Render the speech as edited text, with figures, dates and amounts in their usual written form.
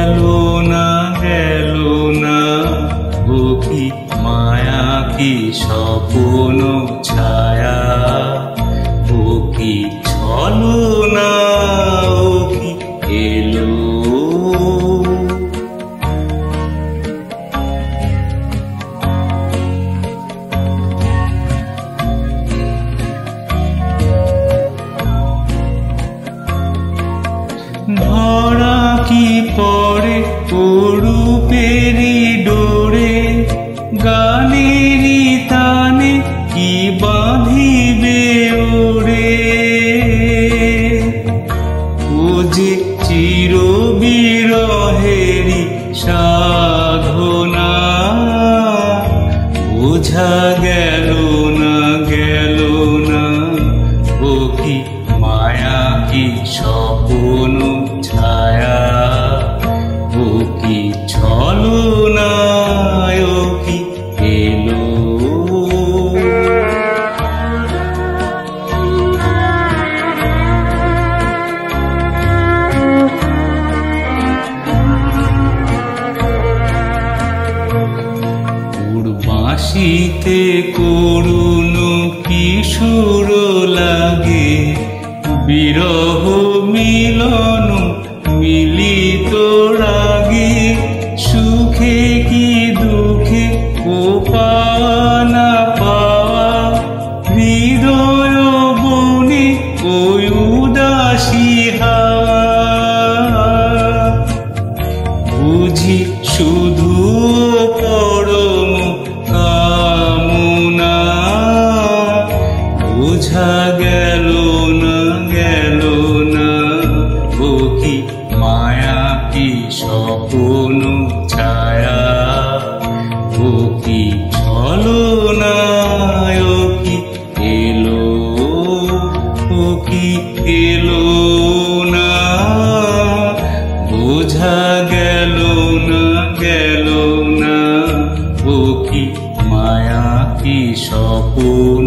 গেল না গেল না, ও কি মায়া কি স্বপ্ন ছায়া, ও কি ছলনা ও কি এলো। ধরা কি পড়ে রূপেরই ডোরে, গানেরই তানে কি বাঁধিবে ওরে। ও যে চির বিরহেরই সাধনা, বোঝা গেল না গেল না, ও কি মায়া কি স্বপ্ন ছায়া, ও কি ছলনা ও কি এলো। বাঁশিতে করুণ কিশোর লাগে, বিরহ মিলন মিলিত রাগে, সুখে কি দুঃখে ও পাওয়া না পাওয়া, হৃদয় বনে ওই উদাসী হাওয়া। বুঝি শুধু পরম কামনা, বোঝা গেল না গেল না, ও কি মায়া কি স্বপ্ন ছায়া, ও কি ছলনা ও কি এলো। ও কি এলো না, বোঝা গেল না গেল না, ও কি মায়া কি স্বপ্ন